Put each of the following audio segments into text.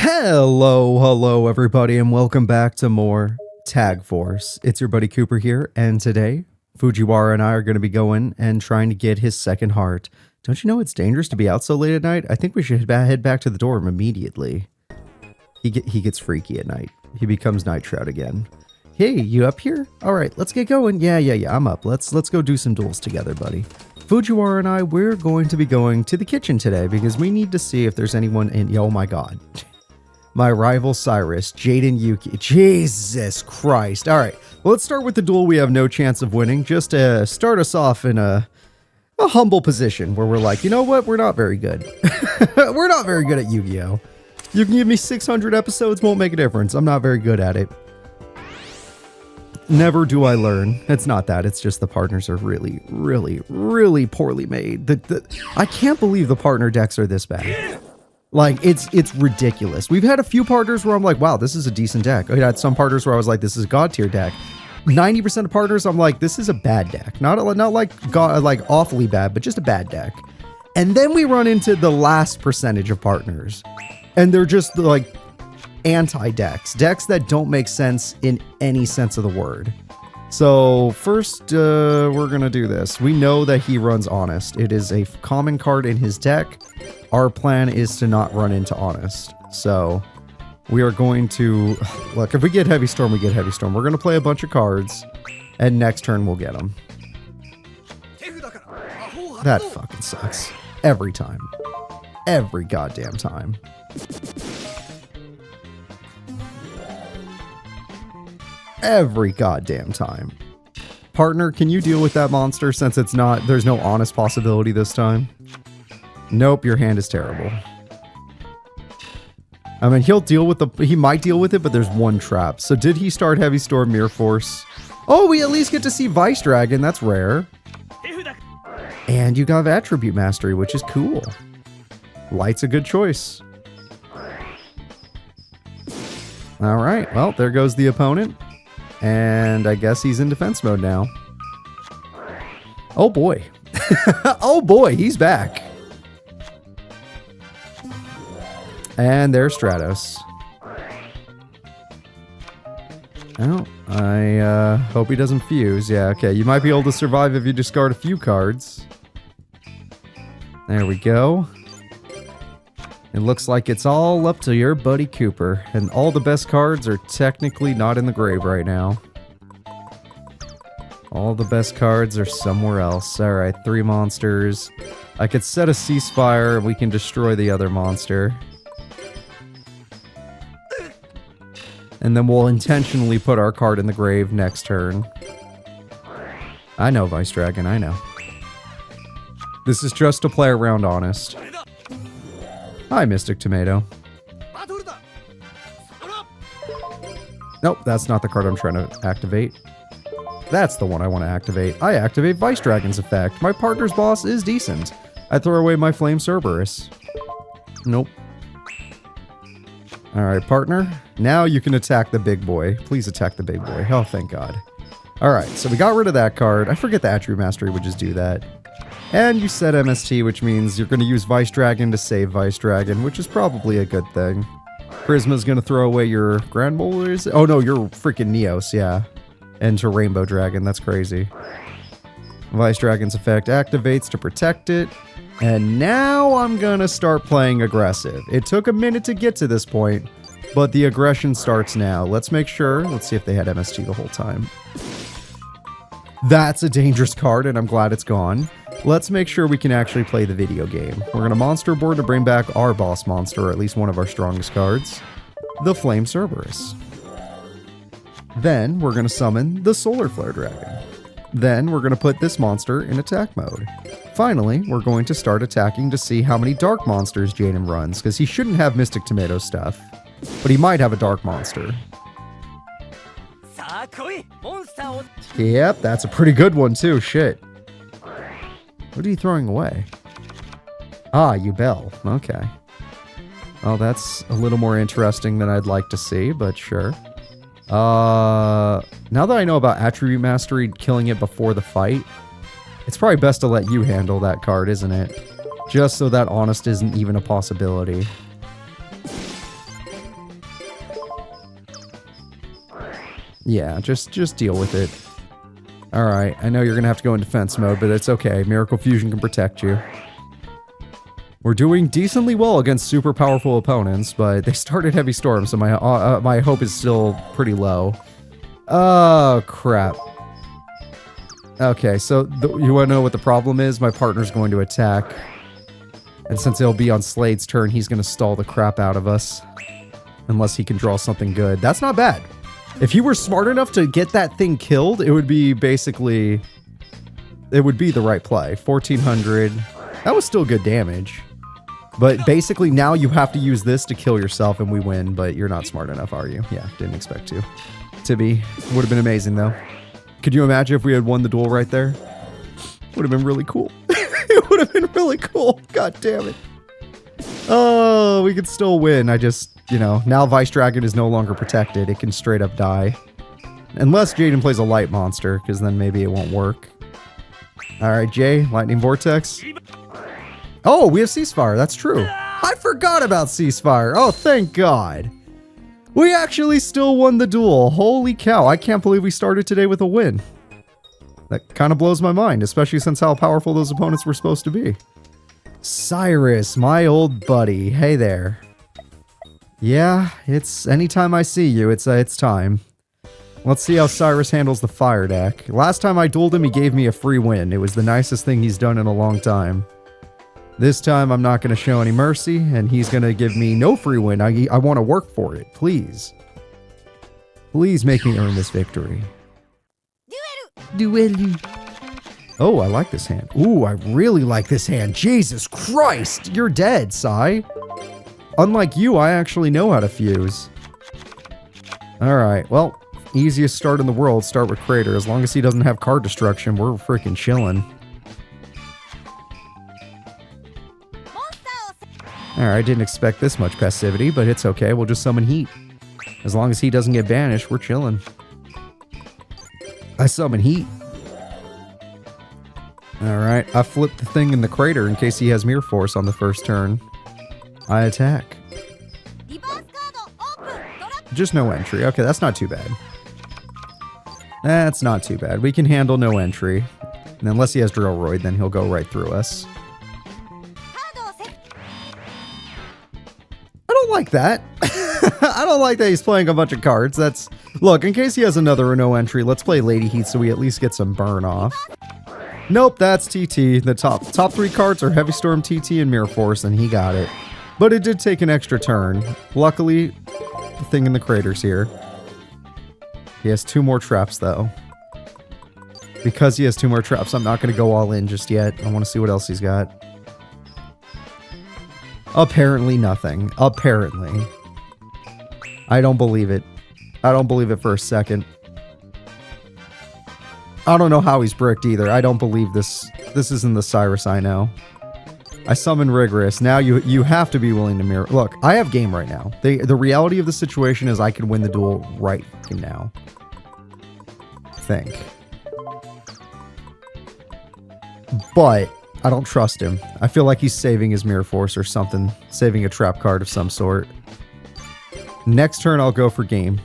Hello everybody, and welcome back to more Tag Force. It's your buddy Cooper here, and today, Fujiwara and I are going to be going and trying to get his second heart. Don't you know it's dangerous to be out so late at night? I think we should head back to the dorm immediately. He gets freaky at night. He becomes Night Shroud again. Hey, you up here? Alright, let's get going. Yeah, I'm up. Let's go do some duels together, buddy. Fujiwara and I, we're going to be going to the kitchen today because we need to see if there's anyone in... Oh my god. My rival Syrus, Jaden Yuki. Jesus Christ. Alright, well, let's start with the duel we have no chance of winning. Just to start us off in a humble position where we're like, you know what? We're not very good. We're not very good at Yu-Gi-Oh! You can give me 600 episodes, won't make a difference. I'm not very good at it. Never do I learn. It's not that. It's just the partners are really poorly made. I can't believe the partner decks are this bad. Like, it's ridiculous. We've had a few partners where I'm like, wow, this is a decent deck. I had some partners where I was like, this is a god tier deck. 90% of partners, I'm like, this is a bad deck. Not like god, like awfully bad, but just a bad deck. And then we run into the last percentage of partners, and they're just like anti-decks. Decks that don't make sense in any sense of the word. So first, we're gonna do this. We know that he runs Honest. It is a common card in his deck. Our plan is to not run into Honest. So we are going to... Look, if we get Heavy Storm, we get Heavy Storm. We're gonna play a bunch of cards, and next turn we'll get them. That fucking sucks. Every time. Every goddamn time. Every goddamn time. Partner, can you deal with that monster since it's not... There's no Honest possibility this time? Nope, your hand is terrible. I mean, he'll deal with the... He might deal with it, but there's one trap. So did he start Heavy Storm, Mirror Force? Oh, we at least get to see Vice Dragon. That's rare. And you got Attribute Mastery, which is cool. Light's a good choice. Alright, well, there goes the opponent. And I guess he's in defense mode now. Oh boy. Oh boy, he's back. And there's Stratos. Oh, I hope he doesn't fuse. Yeah, okay. You might be able to survive if you discard a few cards. There we go. It looks like it's all up to your buddy Cooper, and all the best cards are technically not in the grave right now. All the best cards are somewhere else. Alright, 3 monsters. I could set a ceasefire and we can destroy the other monster. And then we'll intentionally put our card in the grave next turn. I know, Vice Dragon, I know. This is just to play around Honest. Hi, Mystic Tomato. Nope, that's not the card I'm trying to activate. That's the one I want to activate. I activate Vice Dragon's effect. My partner's boss is decent. I throw away my Flame Cerberus. Nope. Alright, partner. Now you can attack the big boy. Please attack the big boy. Oh, thank God. Alright, so we got rid of that card. I forget the Attribute Mastery would just do that. And you set MST, which means you're going to use Vice Dragon to save Vice Dragon, which is probably a good thing. Charisma's going to throw away your Grand Bowlers. Oh no, your freaking Neos, yeah. Into Rainbow Dragon, that's crazy. Vice Dragon's effect activates to protect it. And now I'm going to start playing aggressive. It took a minute to get to this point, but the aggression starts now. Let's make sure. Let's see if they had MST the whole time. That's a dangerous card, and I'm glad it's gone. Let's make sure we can actually play the video game. We're going to monster board to bring back our boss monster, or at least one of our strongest cards, the Flame Cerberus. Then we're going to summon the Solar Flare Dragon. Then we're going to put this monster in attack mode. Finally, we're going to start attacking to see how many dark monsters Jaden runs, because he shouldn't have Mystic Tomato stuff, but he might have a dark monster. Yep, that's a pretty good one too, shit. What are you throwing away? Ah, Yubel. Okay. Well, that's a little more interesting than I'd like to see, but sure. Now that I know about Attribute Mastery killing it before the fight, it's probably best to let you handle that card, isn't it? Just so that Honest isn't even a possibility. Yeah, just deal with it. Alright, I know you're gonna have to go in defense mode, but it's okay. Miracle Fusion can protect you. We're doing decently well against super powerful opponents, but they started Heavy Storm, so my hope is still pretty low. Oh, crap. Okay, so you wanna know what the problem is? My partner's going to attack. And since it'll be on Slade's turn, he's gonna stall the crap out of us. Unless he can draw something good. That's not bad. If he were smart enough to get that thing killed, it would be basically... It would be the right play. 1400. That was still good damage. But basically now you have to use this to kill yourself and we win, but you're not smart enough, are you? Yeah, didn't expect to be. Would have been amazing though. Could you imagine if we had won the duel right there? Would have been really cool. It would have been really cool. God damn it. Oh, we could still win. I just... You know, now Vice Dragon is no longer protected. It can straight up die. Unless Jaden plays a light monster, because then maybe it won't work. Alright, Jay, Lightning Vortex. Oh, we have Ceasefire. That's true. I forgot about Ceasefire. Oh, thank God. We actually still won the duel. Holy cow. I can't believe we started today with a win. That kind of blows my mind, especially since how powerful those opponents were supposed to be. Syrus, my old buddy. Hey there. Yeah, it's anytime I see you, it's time. Let's see how Syrus handles the fire deck. Last time I dueled him, he gave me a free win. It was the nicest thing he's done in a long time. This time, I'm not going to show any mercy, and he's going to give me no free win. I want to work for it, please. Please make me earn this victory. Duel. Oh, I like this hand. Ooh, I really like this hand. Jesus Christ, you're dead, Sai. Unlike you, I actually know how to fuse. Alright, well, easiest start in the world, start with Crater. As long as he doesn't have card destruction, we're freaking chilling. Alright, I didn't expect this much passivity, but it's okay, we'll just summon Heat. As long as he doesn't get banished, we're chilling. I summon Heat. Alright, I flipped the thing in the Crater in case he has Mirror Force on the first turn. I attack. Just no entry. Okay, that's not too bad. That's not too bad. We can handle no entry. And unless he has Drillroid, then he'll go right through us. I don't like that. I don't like that he's playing a bunch of cards. That's... Look, in case he has another no entry, let's play Lady Heat so we at least get some burn off. Nope, that's TT. The top three cards are Heavy Storm, TT, and Mirror Force, and he got it. But it did take an extra turn. Luckily, the thing in the Crater's here. He has 2 more traps, though. Because he has 2 more traps, I'm not going to go all in just yet. I want to see what else he's got. Apparently nothing. Apparently. I don't believe it. I don't believe it for a second. I don't know how he's bricked either. I don't believe this. This isn't the Syrus I know. I summon Rigorous. Now you have to be willing to mirror. Look, I have game right now. The reality of the situation is I can win the duel right now. Think. But I don't trust him. I feel like he's saving his Mirror Force or something. Saving a trap card of some sort. Next turn I'll go for game.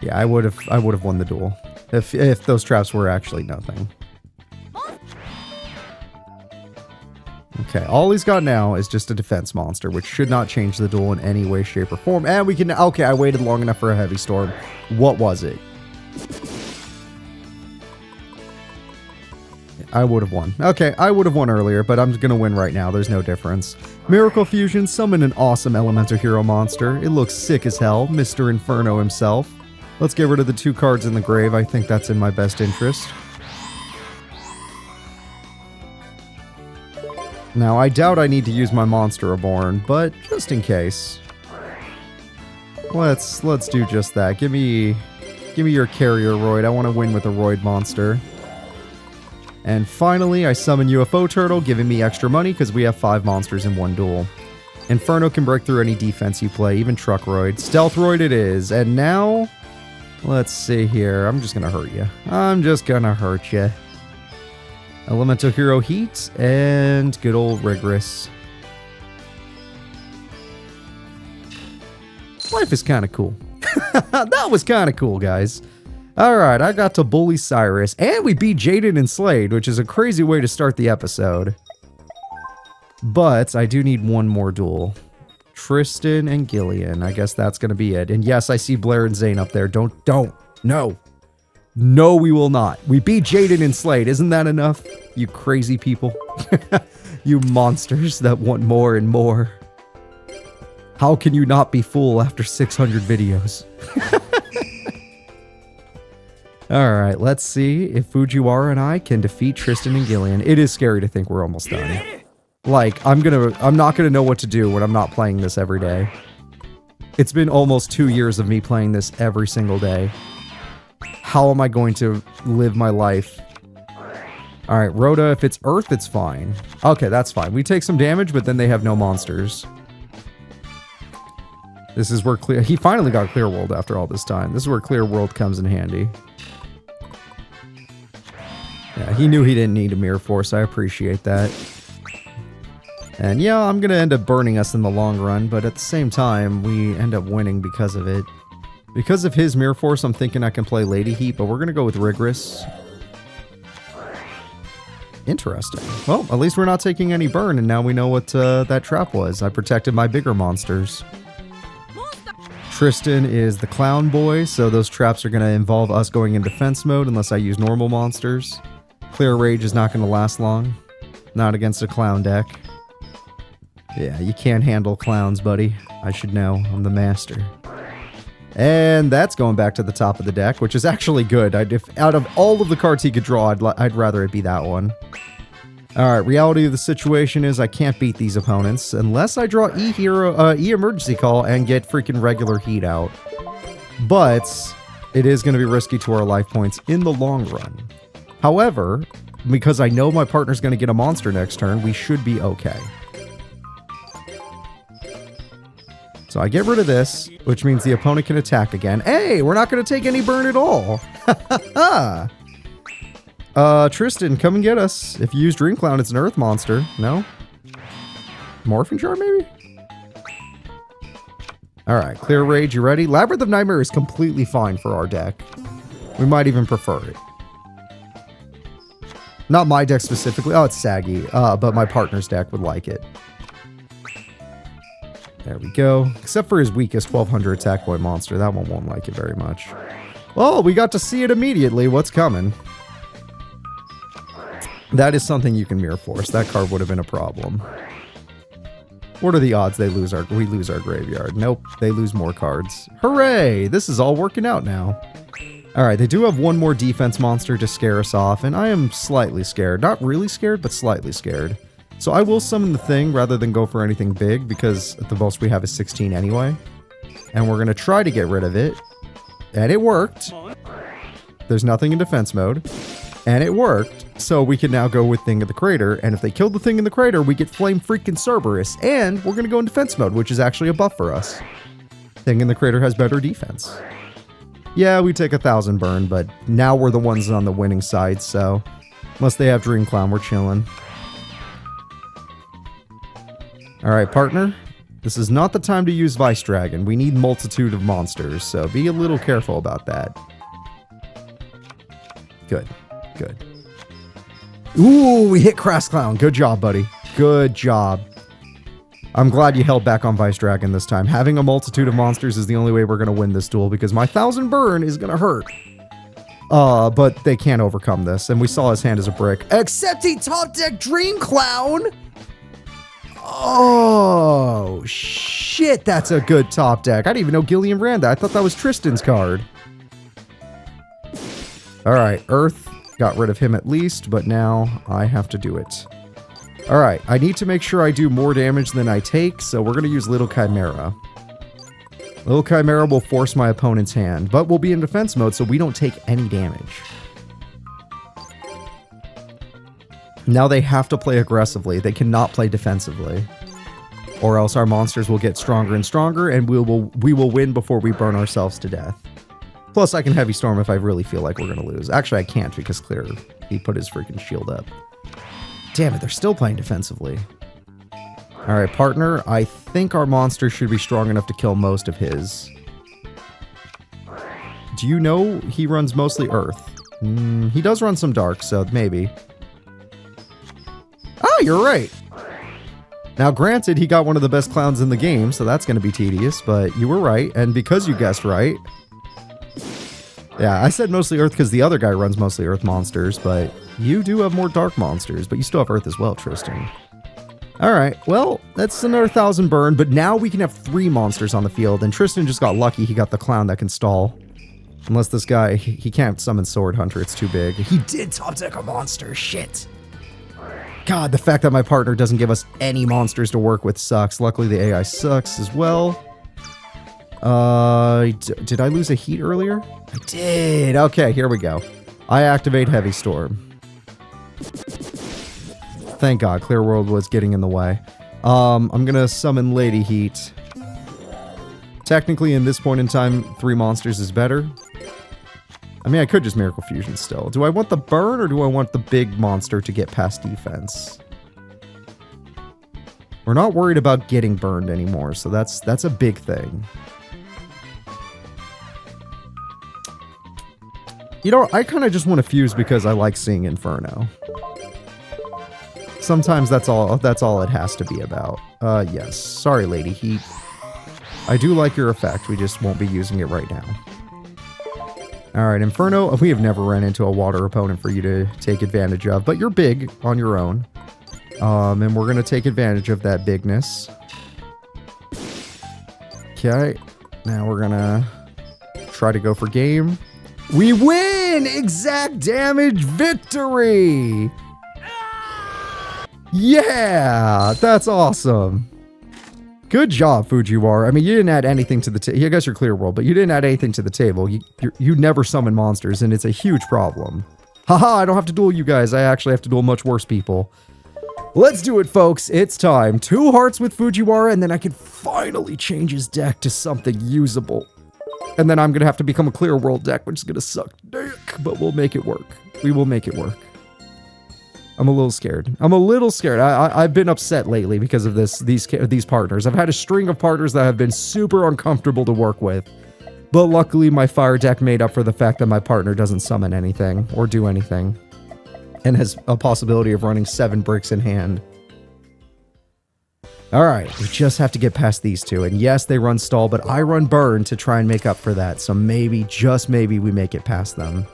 Yeah, I would have won the duel. If those traps were actually nothing. Okay, all he's got now is just a defense monster, which should not change the duel in any way, shape, or form. And we can... Okay, I waited long enough for a Heavy Storm. What was it? I would have won. Okay, I would have won earlier, but I'm gonna win right now. There's no difference. Miracle Fusion, summon an awesome Elemental Hero monster. It looks sick as hell. Mr. Inferno himself. Let's get rid of the 2 cards in the grave. I think that's in my best interest. Now, I doubt I need to use my Monster Reborn, but just in case. Let's do just that. Give me your Carrier Roid. I want to win with a Roid monster. And finally, I summon UFO Turtle, giving me extra money because we have 5 monsters in one duel. Inferno can break through any defense you play, even Truck Roid. Stealth Roid it is. And now, let's see here. I'm just going to hurt you. I'm just going to hurt you. Elemental Hero Heat and good old Rigorous. Life is kind of cool. That was kind of cool, guys. All right, I got to bully Syrus, and we beat Jaden and Slade, which is a crazy way to start the episode. But I do need one more duel. Tristan and Gillian. I guess that's going to be it. And yes, I see Blair and Zane up there. No. No, we will not. We beat Jaden and Slade. Isn't that enough? You crazy people. You monsters that want more and more. How can you not be full after 600 videos? Alright, let's see if Fujiwara and I can defeat Tristan and Gillian. It is scary to think we're almost done. Like, I'm not gonna know what to do when I'm not playing this every day. It's been almost 2 years of me playing this every single day. How am I going to live my life? Alright, Rhoda, if it's Earth, it's fine. Okay, that's fine. We take some damage, but then they have no monsters. This is where he finally got Clear World after all this time. This is where Clear World comes in handy. Yeah, he knew he didn't need a Mirror Force. I appreciate that. And yeah, I'm going to end up burning us in the long run, but at the same time, we end up winning because of it. Because of his Mirror Force, I'm thinking I can play Lady Heat, but we're going to go with Rigorous. Interesting. Well, at least we're not taking any burn, and now we know what that trap was. I protected my bigger monsters. Tristan is the clown boy, so those traps are going to involve us going in defense mode unless I use normal monsters. Clear Rage is not going to last long. Not against a clown deck. Yeah, you can't handle clowns, buddy. I should know. I'm the master. And that's going back to the top of the deck, which is actually good. If out of all of the cards he could draw, I'd rather it be that one. Alright, reality of the situation is I can't beat these opponents unless I draw E-Emergency Call and get freaking regular Heat out. But it is going to be risky to our life points in the long run. However, because I know my partner's going to get a monster next turn, we should be okay. So I get rid of this, which means the opponent can attack again. Hey, we're not going to take any burn at all. Tristan, come and get us. If you use Dream Clown, it's an Earth monster. No? Morphing Jar, maybe? Alright, Clear Rage, you ready? Labyrinth of Nightmare is completely fine for our deck. We might even prefer it. Not my deck specifically. Oh, it's saggy. But my partner's deck would like it. There we go. Except for his weakest 1200 attack point monster. That one won't like it very much. Well, we got to see it immediately. What's coming? That is something you can Mirror Force. That card would have been a problem. What are the odds we lose our graveyard? Nope, they lose more cards. Hooray! This is all working out now. Alright, they do have one more defense monster to scare us off, and I am slightly scared. Not really scared, but slightly scared. So I will summon the thing rather than go for anything big, because the most we have is 16 anyway. And we're going to try to get rid of it. And it worked. There's nothing in defense mode. And it worked. So we can now go with Thing in the Crater. And if they kill the Thing in the Crater, we get Flame freaking Cerberus. And we're going to go in defense mode, which is actually a buff for us. Thing in the Crater has better defense. Yeah, we take 1,000 burn, but now we're the ones on the winning side, so unless they have Dream Clown, we're chilling. Alright, partner. This is not the time to use Vice Dragon. We need multitude of monsters, so be a little careful about that. Good. Good. Ooh, we hit Crass Clown. Good job, buddy. Good job. I'm glad you held back on Vice Dragon this time. Having a multitude of monsters is the only way we're going to win this duel, because my 1,000 burn is going to hurt. But they can't overcome this, and we saw his hand as a brick. Except he top deck Dream Clown! Oh, shit, that's a good top deck. I didn't even know Gillian ran that. I thought that was Tristan's card. Alright, Earth got rid of him at least, but now I have to do it. Alright, I need to make sure I do more damage than I take, so we're going to use Little Chimera. Little Chimera will force my opponent's hand, but we'll be in defense mode, so we don't take any damage. Now they have to play aggressively. They cannot play defensively. Or else our monsters will get stronger and stronger, and we will win before we burn ourselves to death. Plus, I can Heavy Storm if I really feel like we're going to lose. Actually, I can't, because Clear, he put his freaking shield up. Damn it, they're still playing defensively. Alright, partner. I think our monster should be strong enough to kill most of his. Do you know he runs mostly Earth? He does run some Dark, so maybe. Oh, you're right. Now, granted, he got one of the best clowns in the game, so that's going to be tedious, but you were right, and because you guessed right... Yeah, I said mostly Earth because the other guy runs mostly Earth monsters, but you do have more Dark monsters, but you still have Earth as well, Tristan. Alright, well, that's another 1,000 burn, but now we can have 3 monsters on the field, and Tristan just got lucky he got the clown that can stall. Unless this guy, he can't summon Sword Hunter, it's too big. He did top deck a monster, shit! God, the fact that my partner doesn't give us any monsters to work with sucks. Luckily, the AI sucks as well. Did I lose a heat earlier? I did! Okay, here we go. I activate Heavy Storm. Thank God, Clear World was getting in the way. I'm gonna summon Lady Heat. Technically, in this point in time, 3 monsters is better. I mean, I could just Miracle Fusion still. Do I want the burn, or do I want the big monster to get past defense? We're not worried about getting burned anymore, so that's a big thing. You know, I kind of just want to fuse because I like seeing Inferno. Sometimes that's all it has to be about. Yes. Sorry, Lady Heat. I do like your effect, we just won't be using it right now. Alright, Inferno, we have never ran into a water opponent for you to take advantage of, but you're big on your own. And we're gonna take advantage of that bigness. Okay, now we're gonna try to go for game. We win! Exact damage victory! Yeah! That's awesome! Good job, Fujiwara. I mean, you didn't add anything to the table. I guess you're Clear World, but you didn't add anything to the table. You never summon monsters, and it's a huge problem. Haha, I don't have to duel you guys. I actually have to duel much worse people. Let's do it, folks. It's time. 2 hearts with Fujiwara, and then I can finally change his deck to something usable. And then I'm going to have to become a Clear World deck, which is going to suck dick, but we'll make it work. We will make it work. I'm a little scared. I'm a little scared. I've been upset lately because of these partners. I've had a string of partners that have been super uncomfortable to work with. But luckily, my fire deck made up for the fact that my partner doesn't summon anything or do anything. And has a possibility of running 7 bricks in hand. Alright, we just have to get past these 2. And yes, they run stall, but I run burn to try and make up for that. So maybe, just maybe, we make it past them.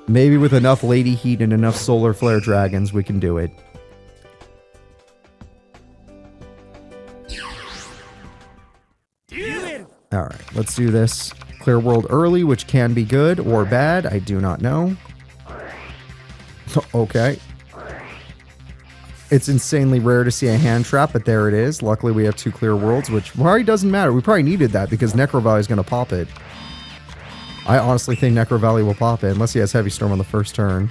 Maybe with enough Lady Heat and enough Solar Flare Dragons, we can do it. Alright, let's do this. Clear World early, which can be good or bad. I do not know. Okay. It's insanely rare to see a hand trap, but there it is. Luckily, we have 2 Clear Worlds, which probably doesn't matter. We probably needed that because Necro Valley is going to pop it. I honestly think Necro Valley will pop it, unless he has Heavy Storm on the first turn.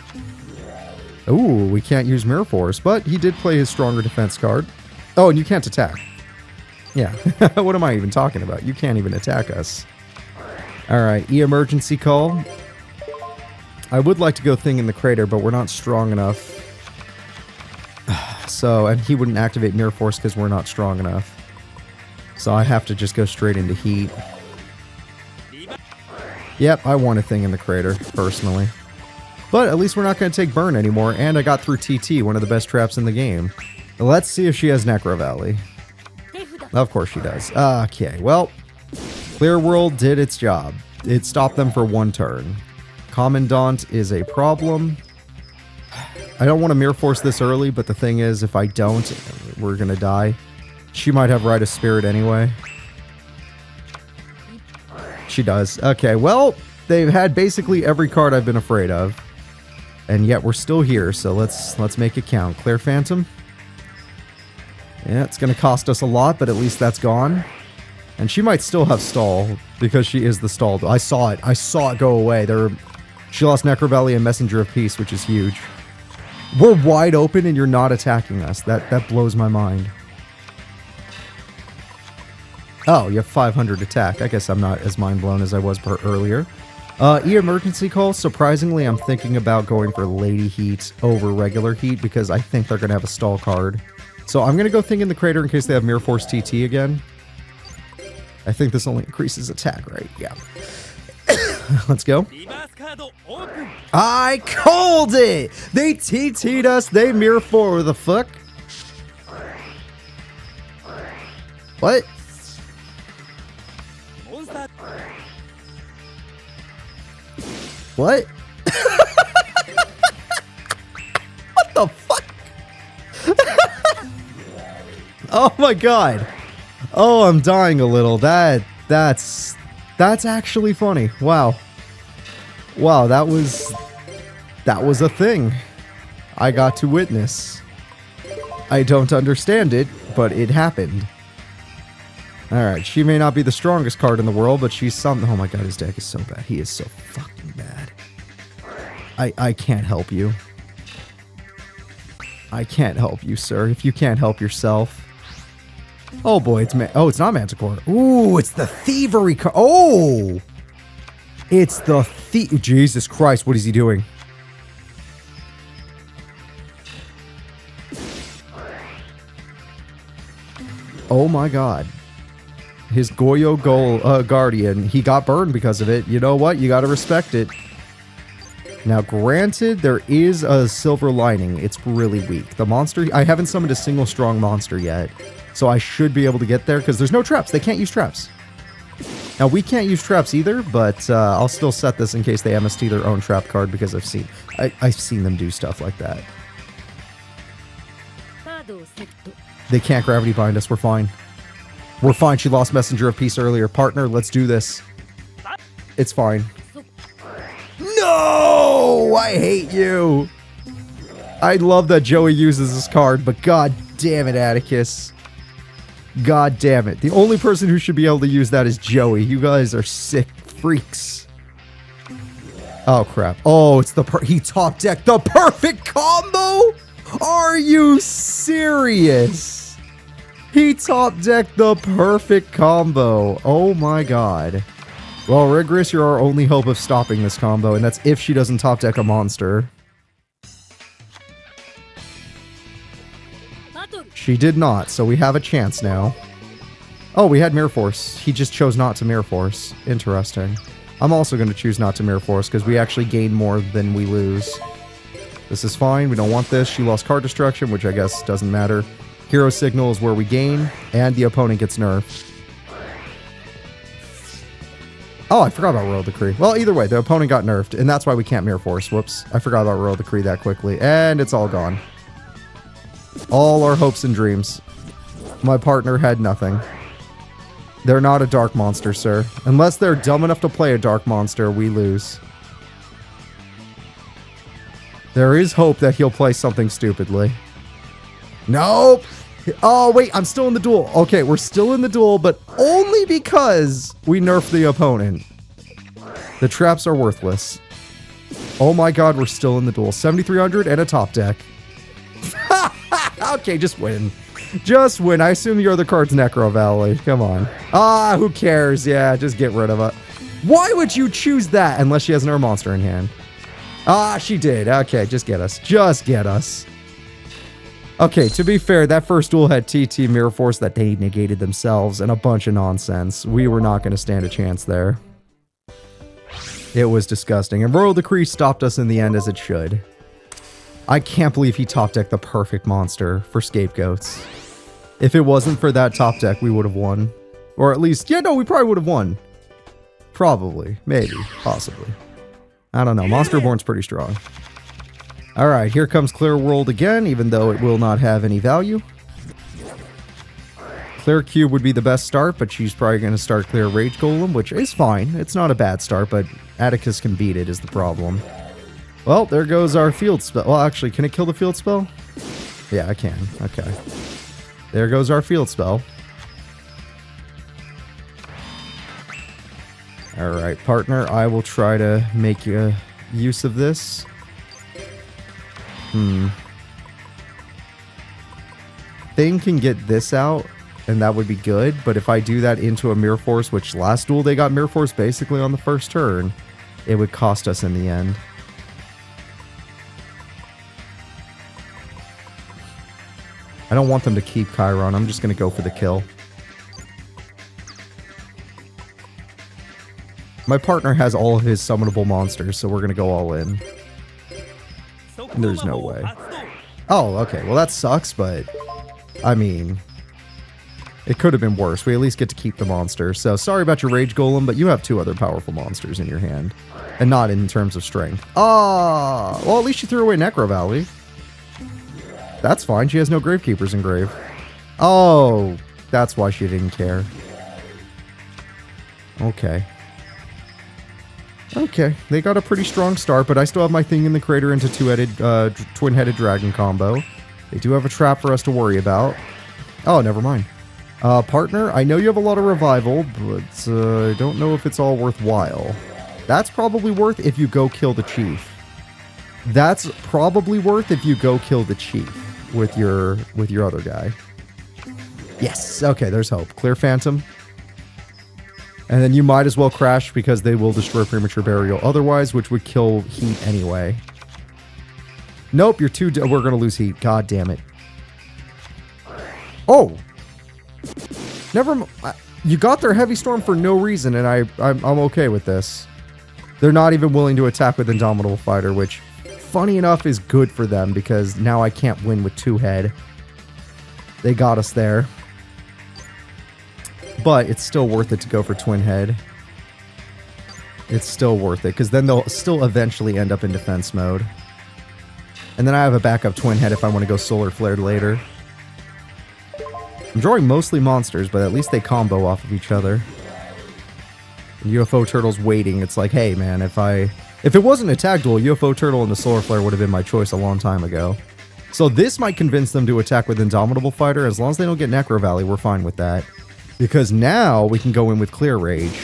Ooh, we can't use Mirror Force, but he did play his stronger defense card. Oh, and you can't attack. Yeah, what am I even talking about? You can't even attack us. Alright, E-Emergency Call. I would like to go Thing in the Crater, but we're not strong enough. So, and he wouldn't activate Mirror Force because we're not strong enough. So I have to just go straight into Heat. Yep, I want a Thing in the Crater, personally. But at least we're not going to take burn anymore, and I got through TT, one of the best traps in the game. Let's see if she has Necro Valley. Of course she does. Okay, well, Clear World did its job. It stopped them for 1 turn. Commandant is a problem. I don't want to Mirror Force this early, but the thing is, if I don't, we're going to die. She might have Rite of Spirit anyway. She does. Okay, well, they've had basically every card I've been afraid of. And yet we're still here, so let's make it count. Clear Phantom. Yeah, it's going to cost us a lot, but at least that's gone. And she might still have stall, because she is the stall. I saw it. I saw it go away. She lost Necro Valley and Messenger of Peace, which is huge. We're wide open and you're not attacking us. That blows my mind. Oh, you have 500 attack. I guess I'm not as mind blown as I was earlier. E-Emergency Call. Surprisingly, I'm thinking about going for Lady Heat over regular Heat because I think they're going to have a stall card. So I'm going to go Thing in the Crater in case they have Mirror Force TT again. I think this only increases attack, right? Yeah. Let's go. I called it! They TT'd us, they Mirror Force. The fuck? What? What? What the fuck? Oh my god. Oh, I'm dying a little. That's actually funny. Wow. Wow, that was a thing I got to witness. I don't understand it, but it happened. Alright, she may not be the strongest card in the world, but she's something. Oh my god, his deck is so bad. He is so fucking bad. I can't help you. I can't help you, sir, if you can't help yourself. Oh boy, it's not Manticore. Ooh, it's the Thievery card. Oh! It's the Jesus Christ, what is he doing? Oh my god. His Goyo Guardian, he got burned because of it. You know what? You gotta respect it. Now, granted, there is a silver lining. It's really weak. The monster, I haven't summoned a single strong monster yet. So I should be able to get there because there's no traps. They can't use traps. Now, we can't use traps either, but I'll still set this in case they MST their own trap card because I've seen them do stuff like that. They can't gravity bind us. We're fine. We're fine. She lost Messenger of Peace earlier. Partner, let's do this. It's fine. No! I hate you! I love that Joey uses this card, but god damn it, Atticus. God damn it. The only person who should be able to use that is Joey. You guys are sick freaks. Oh, crap. Oh, it's he top decked the perfect combo? Are you serious? He top decked the perfect combo. Oh my god. Well, Rigorous, you're our only hope of stopping this combo, and that's if she doesn't top deck a monster. She did not, so we have a chance now. Oh, we had Mirror Force. He just chose not to Mirror Force. Interesting. I'm also going to choose not to Mirror Force because we actually gain more than we lose. This is fine. We don't want this. She lost card destruction, which I guess doesn't matter. Hero Signal is where we gain, and the opponent gets nerfed. Oh, I forgot about Royal Decree. Well, either way, the opponent got nerfed, and that's why we can't Mirror Force. Whoops. I forgot about Royal Decree that quickly, and it's all gone. All our hopes and dreams. My partner had nothing. They're not a dark monster, sir. Unless they're dumb enough to play a dark monster, we lose. There is hope that he'll play something stupidly. Nope! Oh, wait, I'm still in the duel. Okay, we're still in the duel, but only because we nerfed the opponent. The traps are worthless. Oh my god, we're still in the duel. 7,300 and a top deck. Okay, just win. Just win. I assume your other card's Necro Valley. Come on. Ah, who cares? Yeah, just get rid of it. Why would you choose that unless she has another monster in hand? Ah, she did. Okay, just get us. Just get us. Okay, to be fair, that first duel had TT Mirror Force that they negated themselves and a bunch of nonsense. We were not going to stand a chance there. It was disgusting. And Royal Decree stopped us in the end as it should. I can't believe he top decked the perfect monster for Scapegoats. If it wasn't for that top deck, we would have won. Or at least, yeah, no, we probably would have won. Probably. Maybe. Possibly. I don't know. Monster Born's pretty strong. Alright, here comes Clear World again, even though it will not have any value. Clear Cube would be the best start, but she's probably going to start Clear Rage Golem, which is fine. It's not a bad start, but Atticus can beat it is the problem. Well, there goes our field spell. Well, actually, can it kill the field spell? Yeah, I can. Okay. There goes our field spell. Alright, partner, I will try to make use of this. Thing can get this out, and that would be good, but if I do that into a Mirror Force, which last duel they got Mirror Force basically on the first turn, it would cost us in the end. I don't want them to keep Chiron. I'm just going to go for the kill. My partner has all of his summonable monsters, so we're going to go all in. There's no way. Oh, okay. Well, that sucks, but I mean, it could have been worse. We at least get to keep the monster. So sorry about your Rage Golem, but you have 2 other powerful monsters in your hand. And not in terms of strength. Ah, well, at least you threw away Necro Valley. That's fine. She has no Gravekeepers in grave. Oh, that's why she didn't care. Okay. Okay, they got a pretty strong start, but I still have my thing in the crater into twin-headed dragon combo. They do have a trap for us to worry about. Oh, never mind. Partner, I know you have a lot of revival, but I don't know if it's all worthwhile. That's probably worth if you go kill the chief. That's probably worth if you go kill the chief with your other guy. Yes, okay, there's hope. Clear Phantom. And then you might as well crash because they will destroy Premature Burial otherwise, which would kill heat anyway. Nope, you're too... We're going to lose heat. God damn it. Oh! Never... You got their Heavy Storm for no reason, and I'm okay with this. They're not even willing to attack with Indomitable Fighter, which, funny enough, is good for them because now I can't win with 2-head. They got us there. But it's still worth it to go for twin head. It's still worth it, because then they'll still eventually end up in defense mode. And then I have a backup twin head if I want to go solar flared later. I'm drawing mostly monsters, but at least they combo off of each other. And UFO Turtle's waiting. It's like, hey man, if it wasn't a tag duel, UFO Turtle and the solar flare would have been my choice a long time ago. So this might convince them to attack with Indomitable Fighter. As long as they don't get Necro Valley, we're fine with that. Because now we can go in with Clear Rage.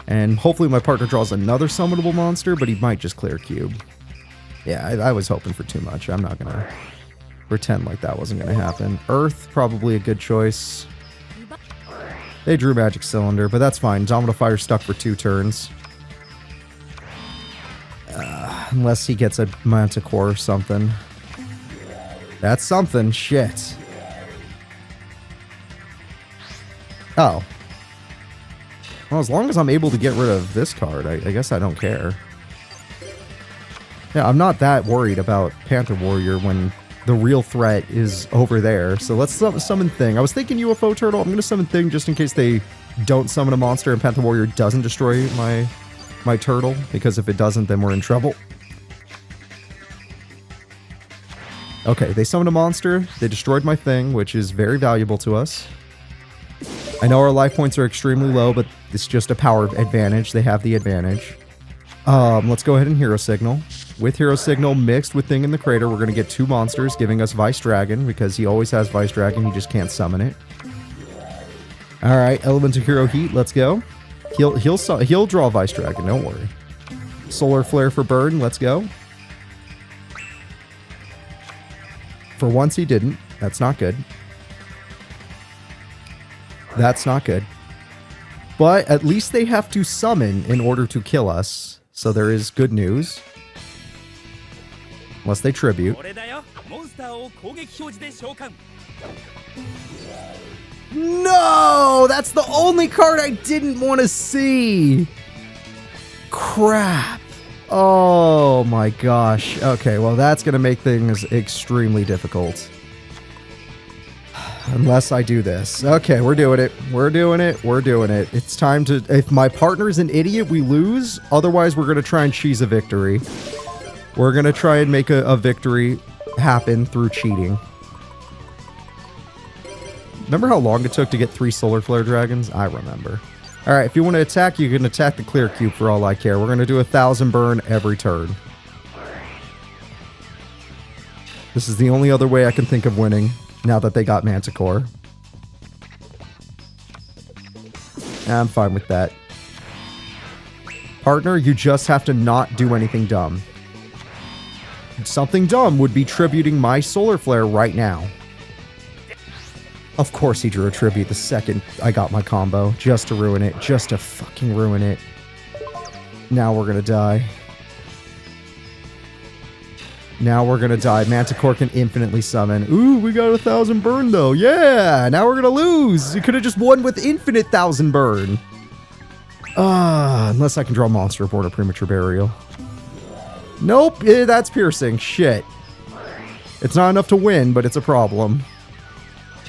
And hopefully my partner draws another summonable monster, but he might just clear Cube. Yeah, I was hoping for too much. I'm not going to pretend like that wasn't going to happen. Earth, probably a good choice. They drew Magic Cylinder, but that's fine. Indomitable Fire stuck for 2 turns. Unless he gets a Manticore or something. That's something. Shit. Oh. Well, as long as I'm able to get rid of this card, I guess I don't care. Yeah, I'm not that worried about Panther Warrior when the real threat is over there. So let's summon Thing. I was thinking UFO Turtle. I'm going to summon Thing just in case they don't summon a monster and Panther Warrior doesn't destroy my turtle. Because if it doesn't, then we're in trouble. Okay, they summoned a monster. They destroyed my Thing, which is very valuable to us. I know our life points are extremely low, but it's just a power advantage. They have the advantage. Let's go ahead and Hero Signal. With Hero Signal mixed with Thing in the Crater, we're going to get 2 monsters, giving us Vice Dragon, because he always has Vice Dragon, he just can't summon it. Alright, Elemental Hero Heat, let's go. He'll draw Vice Dragon, don't worry. Solar Flare for Burn, let's go. For once he didn't. That's not good. That's not good. But at least they have to summon in order to kill us. So there is good news. Unless they tribute. No! That's the only card I didn't want to see! Crap. Oh my gosh. Okay, well that's going to make things extremely difficult. Unless I do this. Okay, we're doing it. We're doing it. We're doing it. It's time to... If my partner's an idiot, we lose. Otherwise, we're going to try and cheese a victory. We're going to try and make a victory happen through cheating. Remember how long it took to get 3 Solar Flare Dragons? I remember. Alright, if you want to attack, you can attack the Clear Cube for all I care. We're going to do 1,000 burn every turn. This is the only other way I can think of winning. Now that they got Manticore. I'm fine with that. Partner, you just have to not do anything dumb. Something dumb would be tributing my Solar Flare right now. Of course he drew a tribute the second I got my combo. Just to ruin it. Just to fucking ruin it. Now we're gonna die. Now we're gonna die. Manticore can infinitely summon. Ooh, we got 1,000 burn though. Yeah, now we're gonna lose. You could have just won with infinite 1,000 burn. Unless I can draw Monster Aboard or Premature Burial. Nope, that's piercing. Shit. It's not enough to win, but it's a problem.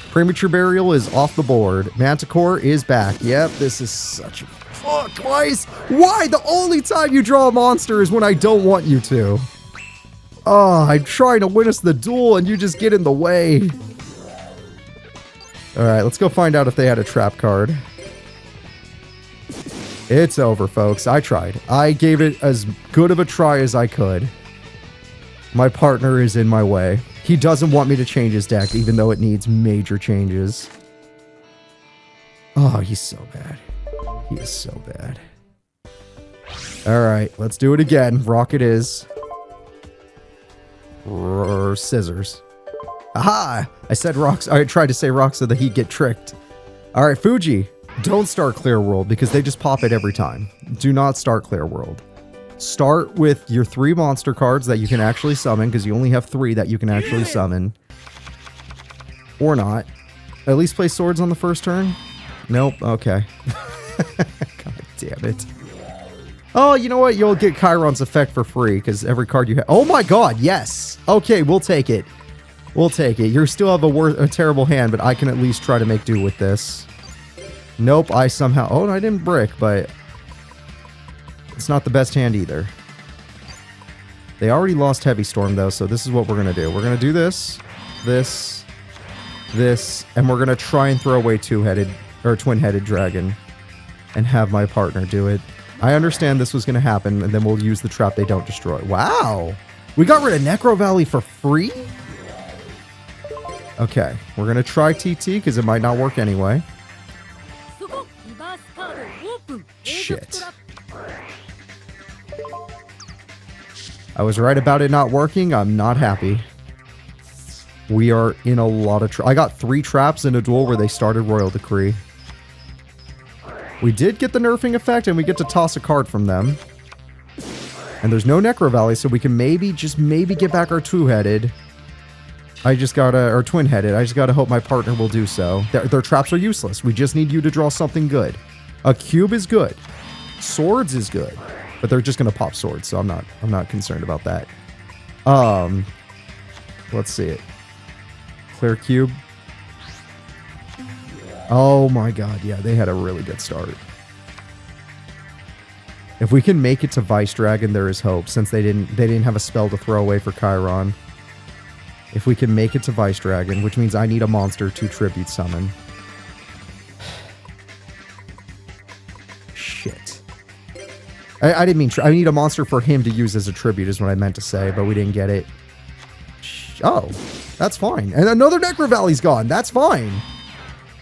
Premature Burial is off the board. Manticore is back. Yep, this is such a... Fuck, why? The only time you draw a monster is when I don't want you to. Oh, I'm trying to win us the duel and you just get in the way. Alright, let's go find out if they had a trap card. It's over, folks. I tried. I gave it as good of a try as I could. My partner is in my way. He doesn't want me to change his deck, even though it needs major changes. Oh, he's so bad. He is so bad. Alright, let's do it again. Rock it is. Scissors. Aha! I said rocks. I tried to say rocks so that he'd get tricked. Alright, Fuji. Don't start Clear World because they just pop it every time. Do not start Clear World. Start with your 3 monster cards that you can actually summon because you only have 3 that you can actually summon. Or not. At least play swords on the first turn? Nope. Okay. God damn it. Oh, you know what? You'll get Chiron's effect for free because every card you have... Oh my god, yes! Okay, we'll take it. We'll take it. You still have a terrible hand, but I can at least try to make do with this. Nope, I somehow... Oh, I didn't brick, but... It's not the best hand either. They already lost Heavy Storm, though, so this is what we're going to do. We're going to do this, this, and we're going to try and throw away two-headed, or twin-headed dragon, and have my partner do it. I understand this was going to happen, and then we'll use the trap they don't destroy. Wow! We got rid of Necro Valley for free? Okay, we're going to try TT, because it might not work anyway. Shit. I was right about it not working. I'm not happy. We are in a lot of I got 3 traps in a duel where they started Royal Decree. We did get the nerfing effect, and we get to toss a card from them. And there's no Necro Valley, so we can maybe, just maybe get back our two-headed. I just gotta, or twin-headed. I just gotta hope my partner will do so. Their traps are useless. We just need you to draw something good. A cube is good. Swords is good. But they're just gonna pop swords, so I'm not concerned about that. Let's see it. Clear cube. Oh my god, yeah, they had a really good start. If we can make it to Vice Dragon, there is hope, since they didn't have a spell to throw away for Chiron. If we can make it to Vice Dragon, which means I need a monster to tribute summon. Shit. I didn't mean... I need a monster for him to use as a tribute is what I meant to say, but we didn't get it. Oh, that's fine. And another Necro Valley's gone. That's fine.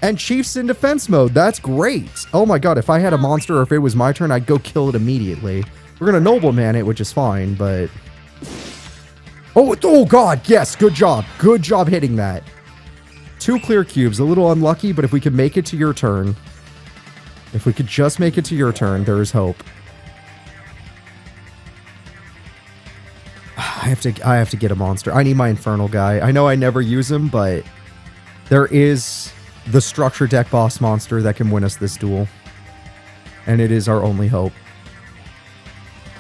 And Chief's in defense mode. That's great. Oh my god, if I had a monster or if it was my turn, I'd go kill it immediately. We're going to Nobleman it, which is fine, but... Oh god, yes, good job. Good job hitting that. 2 clear cubes, a little unlucky, but if we could make it to your turn... If we could just make it to your turn, there is hope. I have to get a monster. I need my Infernal guy. I know I never use him, but there is the structure deck boss monster that can win us this duel. And it is our only hope.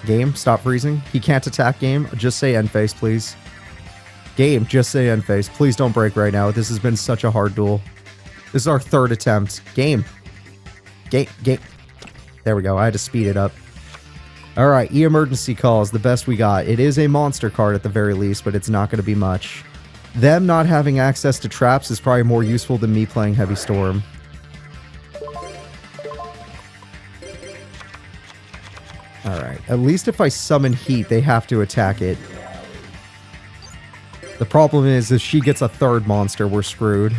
Game, stop freezing. He can't attack game. Just say end phase, please. Game, just say end phase. Please don't break right now. This has been such a hard duel. This is our 3rd attempt. Game. Game. There we go. I had to speed it up. Alright, E-Emergency Call is the best we got. It is a monster card at the very least, but it's not going to be much. Them not having access to traps is probably more useful than me playing Heavy Storm. Alright, at least if I summon Heat, they have to attack it. The problem is, if she gets a 3rd monster, we're screwed.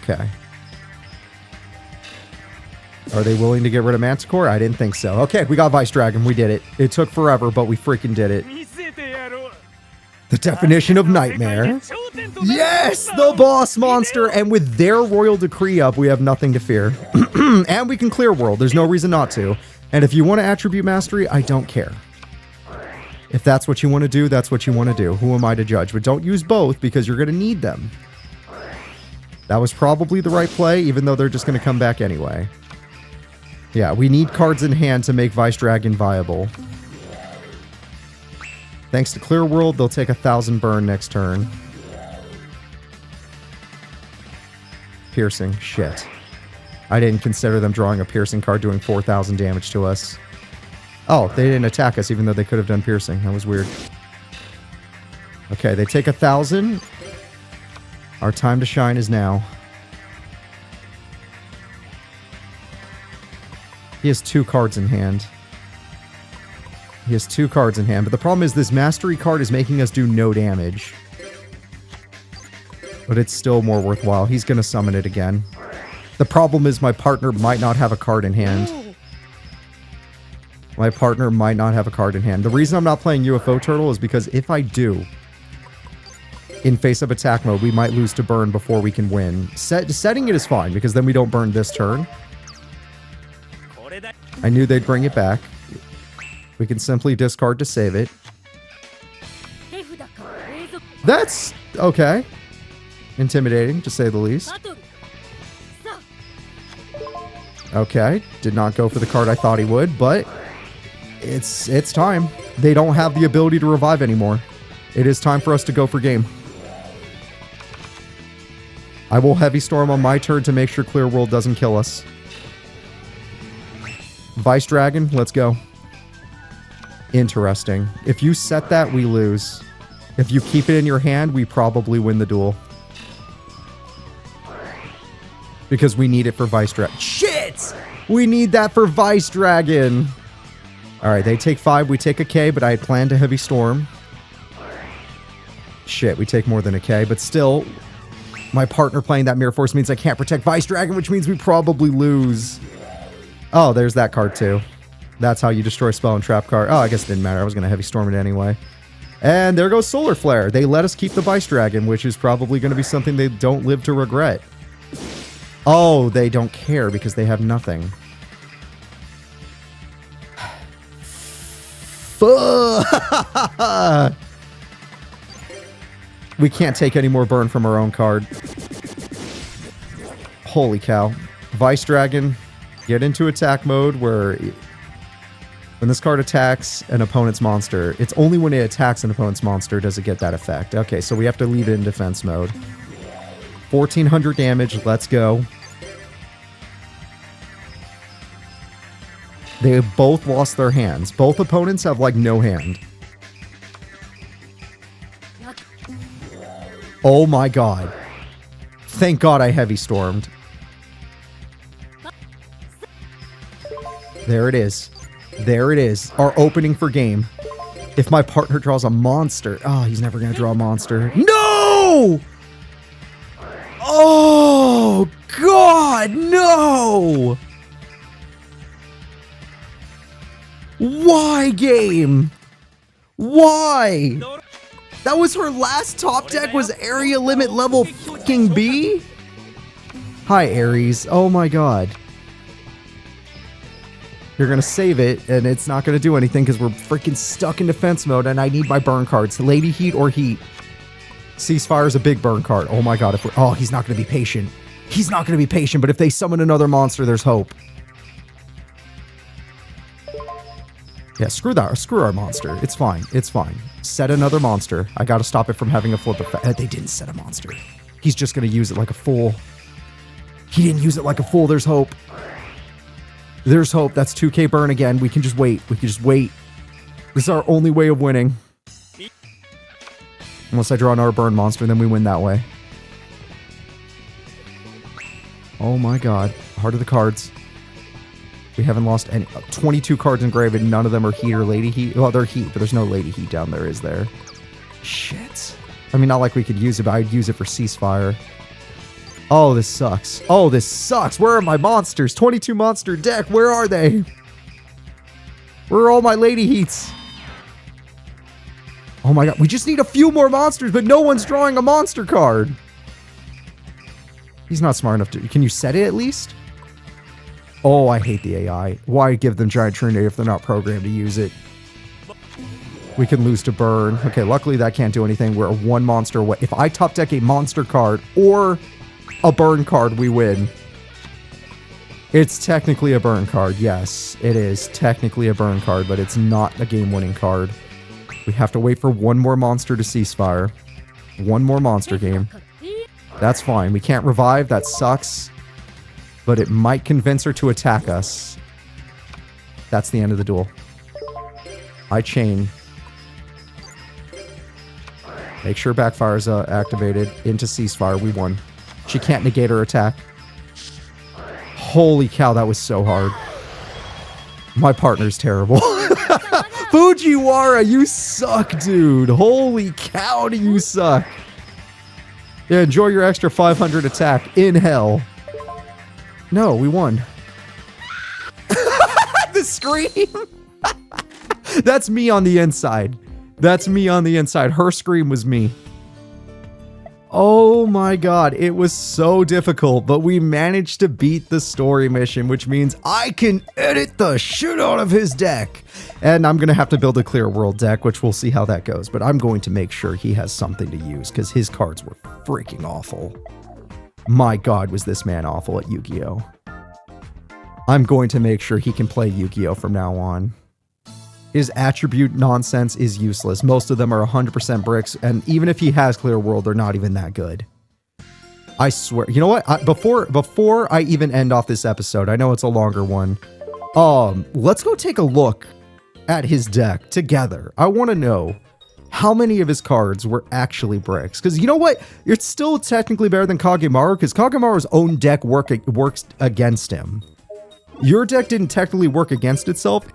Okay. Are they willing to get rid of Manticore? I didn't think so. Okay, we got Vice Dragon. We did it. It took forever, but we freaking did it. The definition of nightmare. Yes! The boss monster! And with their Royal Decree up, we have nothing to fear. And we can clear world. There's no reason not to. And if you want to attribute mastery, I don't care. If that's what you want to do, that's what you want to do. Who am I to judge? But don't use both because you're going to need them. That was probably the right play, even though they're just going to come back anyway. Yeah, we need cards in hand to make Vice Dragon viable. Thanks to Clear World, they'll take 1,000 burn next turn. Piercing. Shit. I didn't consider them drawing a piercing card doing 4,000 damage to us. Oh, they didn't attack us even though they could have done piercing. That was weird. Okay, they take 1,000. Our time to shine is now. He has 2 cards in hand. He has 2 cards in hand, but the problem is this mastery card is making us do no damage. But it's still more worthwhile. He's going to summon it again. The problem is my partner might not have a card in hand. My partner might not have a card in hand. The reason I'm not playing UFO Turtle is because if I do, in face-up attack mode, we might lose to burn before we can win. Setting it is fine, because then we don't burn this turn. I knew they'd bring it back. We can simply discard to save it. That's okay. Intimidating, to say the least. Okay, did not go for the card I thought he would, but it's time. They don't have the ability to revive anymore. It is time for us to go for game. I will Heavy Storm on my turn to make sure Clear World doesn't kill us. Vice Dragon, let's go. Interesting. If you set that, we lose. If you keep it in your hand, we probably win the duel. Because we need it for Vice Dragon. Shit! We need that for Vice Dragon. Alright, they take 5, we take a K, but I had planned to Heavy Storm. Shit, we take more than a K, but still, my partner playing that Mirror Force means I can't protect Vice Dragon, which means we probably lose. Oh, there's that card too. That's how you destroy spell and trap card. Oh, I guess it didn't matter. I was going to Heavy Storm it anyway. And there goes Solar Flare. They let us keep the Vice Dragon, which is probably going to be something they don't live to regret. Oh, they don't care because they have nothing. Fuck! We can't take any more burn from our own card. Holy cow. Vice Dragon, get into attack mode where when this card attacks an opponent's monster, it's only when it attacks an opponent's monster does it get that effect. Okay, so we have to leave it in defense mode. 1,400 damage, let's go. They have both lost their hands. Both opponents have, like, no hand. Oh my god. Thank god I Heavy Stormed. There it is. There it is. Our opening for game. If my partner draws a monster... Oh, he's never going to draw a monster. No! Oh, God, no! Why, game? Why? That was her last top deck was Area Limit level fucking B? Hi, Ares. Oh my god. You're gonna save it, and it's not gonna do anything because we're freaking stuck in defense mode, and I need my burn cards. Lady Heat or Heat. Ceasefire is a big burn card. Oh my god. Oh, he's not gonna be patient. He's not gonna be patient, but if they summon another monster, there's hope. Yeah, screw that. Screw our monster. It's fine. It's fine. Set another monster. I gotta stop it from having a flip effect. They didn't set a monster. He's just gonna use it like a fool. He didn't use it like a fool. There's hope. There's hope. That's 2k burn again. We can just wait. We can just wait. This is our only way of winning. Unless I draw another burn monster, then we win that way. Oh my god. Heart of the cards. We haven't lost any. 22 cards engraved, and none of them are Heat or Lady Heat. Well, they're Heat, but there's no Lady Heat down there, is there? Shit. I mean, not like we could use it, but I'd use it for Ceasefire. Oh, this sucks. Oh, this sucks. Where are my monsters? 22 monster deck. Where are they? Where are all my Lady Heats? Oh my god. We just need a few more monsters, but no one's drawing a monster card. He's not smart enough to... Can you set it at least? Oh, I hate the AI. Why give them Giant Trinity if they're not programmed to use it? We can lose to burn. Okay, luckily that can't do anything. We're one monster away. If I top deck a monster card or a burn card, we win. It's technically a burn card. Yes, it is technically a burn card, but it's not a game-winning card. We have to wait for one more monster to ceasefire. One more monster game. That's fine. We can't revive. That sucks. But it might convince her to attack us. That's the end of the duel. I chain. Make sure backfire's activated. Into ceasefire. We won. She can't negate her attack. Holy cow, that was so hard. My partner's terrible. Fujiwara, you suck, dude. Holy cow, do you suck. Yeah, enjoy your extra 500 attack in hell. No, we won. The scream. That's me on the inside. That's me on the inside. Her scream was me. Oh my god, it was so difficult, but we managed to beat the story mission, which means I can edit the shit out of his deck. And I'm going to have to build a clear world deck, which we'll see how that goes, but I'm going to make sure he has something to use, because his cards were freaking awful. My god, was this man awful at Yu-Gi-Oh! I'm going to make sure he can play Yu-Gi-Oh! From now on. His attribute nonsense is useless. Most of them are 100% bricks, and even if he has Clear World, they're not even that good. I swear. You know what? Before I even end off this episode, I know it's a longer one. Let's go take a look at his deck together. I want to know how many of his cards were actually bricks. Because you know what? It's still technically better than Kagemaru, because Kagemaru's own deck works against him. Your deck didn't technically work against itself.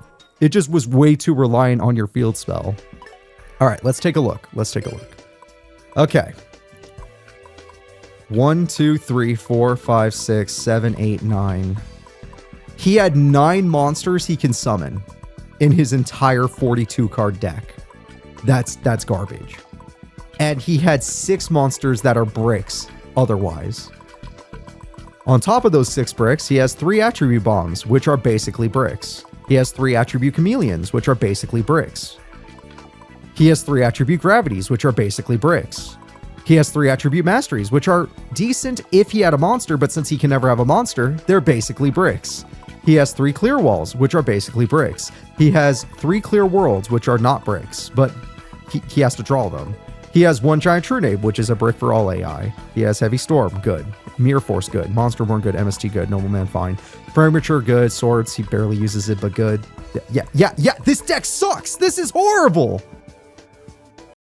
It just was way too reliant on your field spell. All right, let's take a look. Let's take a look. Okay. 1, 2, 3, 4, 5, 6, 7, 8, 9. He had 9 monsters he can summon in his entire 42 card deck. That's garbage. And he had 6 monsters that are bricks otherwise. On top of those 6 bricks, he has 3 attribute bombs, which are basically bricks. He has 3 attribute chameleons, which are basically bricks. He has 3 attribute gravities, which are basically bricks. He has 3 attribute masteries, which are decent if he had a monster, but since he can never have a monster, they're basically bricks. He has 3 clear walls, which are basically bricks. He has 3 clear worlds, which are not bricks, but he has to draw them. He has 1 giant true name, which is a brick for all AI. He has heavy storm, good. Mirror force, good. Monster born, good. MST, good. Nobleman, fine. Premature, good. Swords, he barely uses it, but good. Yeah. This deck sucks. This is horrible.